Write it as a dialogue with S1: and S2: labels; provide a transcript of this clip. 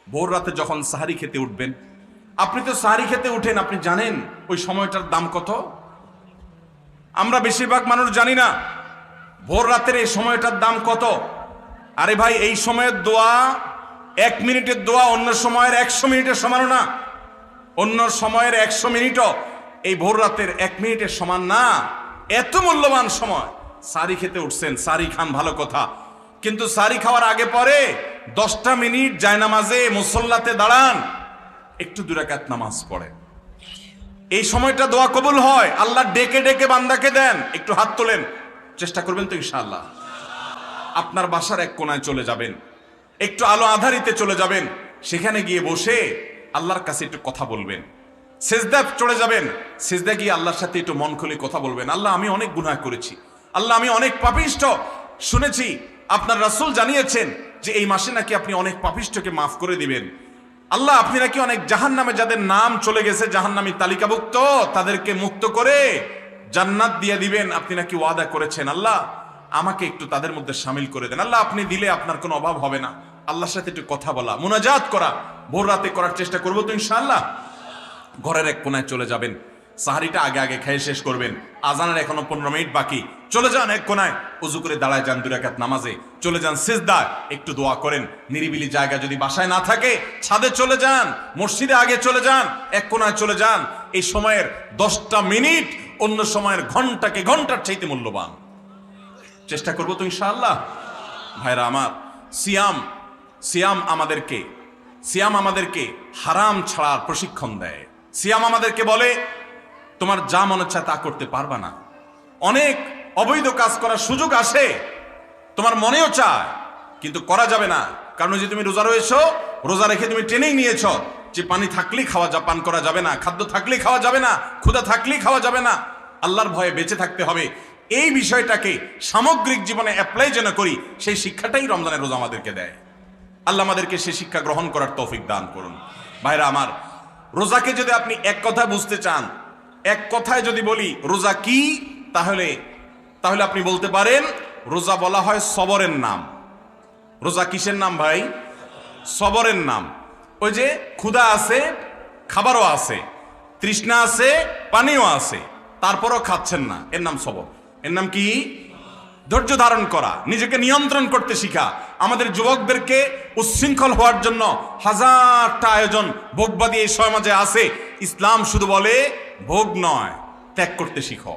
S1: ভোর রাতে যখন সাহারি খেতে উঠবেন, আপনি তো সাহারি খেতে উঠেন, আপনি জানেন ওই সময়টার দাম কত? আমরা বেশিরভাগ মানুষ জানি না ভোর রাতের এই সময়টার দাম কত। আরে ভাই, এই সময়ের দোয়া 1 মিনিটের দোয়া অন্য সময়ের 100 মিনিটের সমান না। অন্য সময়ের 100 মিনিটও এই ভোর রাতের 1 মিনিটের সমান না। এত মূল্যবান সময়। সাহারি খেতে উঠছেন, সাহারি খান, ভালো কথা, কিন্তু সাহারি খাওয়ার আগে পরে 10টা মিনিট জায়নামাজে মুসল্লাতে দাঁড়ান, একটু 2 রাকাত নামাজ পড়েন। এই সময়টা দোয়া কবুল হয়। আল্লাহ ডেকে ডেকে বান্দাকে দেন। একটু হাত তোলেন, চেষ্টা করবেন তো ইনশাআল্লাহ। আপনার বাসার এক কোনায় চলে যাবেন, একটু আলো আধারিতে চলে যাবেন, সেখানে গিয়ে বসে আল্লাহর কাছে একটু কথা বলবেন। সেজদা চলে যাবেন, সেজদা গিয়ে আল্লাহর সাথে একটু মন খুলে কথা বলবেন। আল্লাহ, আমি অনেক গুনাহ করেছি, আল্লাহ আমি অনেক পাপিষ্ঠ। শুনেছি আপনার রাসূল জানিয়েছেন যে এই মাসে নাকি আপনি অনেক পাপিষ্ঠকে মাফ করে দিবেন। আল্লাহ, আপনি নাকি অনেক জাহান্নামে যাদের নাম চলে গেছে জাহান্নামী তালিকাভুক্ত, তাদেরকে মুক্ত করে জান্নাত দিয়ে দিবেন, আপনি নাকি ওয়াদা করেছেন। আল্লাহ, আমাকে একটু তাদের মধ্যে শামিল করে দেন। আল্লাহ, আপনি দিলে আপনার কোনো অভাব হবে না। আল্লাহর সাথে একটু কথা বলা, মুনাজাত করা ভোর রাতে করার চেষ্টা করবো তো ইনশাআল্লাহ। ঘরের এক কোনায় চলে যাবেন, সাহারিটা আগে আগে খেয়ে শেষ করবেন, আজানের এখনো 15 মিনিট বাকি। চলে যান এক কোনায়, উজু করে দাঁড়ায় যান 2 রাকাত নামাজে, চলে যান সিজদায়, একটু দোয়া করেন। নিরিবিলি জায়গা যদি বাসায় না থাকে, ছাদে চলে যান, মসজিদে আগে চলে যান, এক কোনায় চলে যান। এই সময়ের 10টা মিনিট অন্য সময়ের ঘন্টাকে ঘন্টার চাইতে মূল্যবান। চেষ্টা করবো তো ইনশাআল্লাহ। ভাইরা আমার, সিয়াম আমাদেরকে হারাম ছাড়ার প্রশিক্ষণ দেয়। সিয়াম আমাদেরকে বলে তোমার যা মনে চায় তা করতে পারবা না। অনেক অবৈধ কাজ করার সুযোগ আসে, তোমার মনেও চায়, কিন্তু করা যাবে না। কারণ যে তুমি রোজা রয়েছো, রোজা রেখে তুমি ট্রেনিং নিয়েছ যে পানি থাকলেই পান করা যাবে না, খাদ্য থাকলেই খাওয়া যাবে না, ক্ষুধা থাকলেই খাওয়া যাবে না, আল্লাহর ভয়ে বেঁচে থাকতে হবে। এই বিষয়টাকে সামগ্রিক জীবনে অ্যাপ্লাই যেন করি, সেই শিক্ষাটাই রমজানের রোজা আমাদেরকে দেয়। আল্লাহ আমাদেরকে সেই শিক্ষা গ্রহণ করার তৌফিক দান করুন। ভাইরা আমার, রোজাকে যদি আপনি এক কথায় বুঝতে চান, এক কথায় যদি বলি রোজা কি, তাহলে আপনি বলতে পারেন রোজা বলা হয় সবরের নাম। রোজা কিসের নাম ভাই? সবরের নাম। ওই যে ক্ষুধা আছে, খাবারও আছে, তৃষ্ণা আছে, পানিও আছে, তারপরও খাচ্ছেন না, এর নাম সবর। এর নাম কি? ধৈর্য ধারণ করা, নিজেকে নিয়ন্ত্রণ করতে শিখা। আমাদের যুবকদেরকে উচ্ছৃঙ্খল হওয়ার জন্য হাজারটা আয়োজন, ভোগবাদী এই সমাজে আছে। ইসলাম শুধু বলে ভোগ নয়, ত্যাগ করতে শিখো।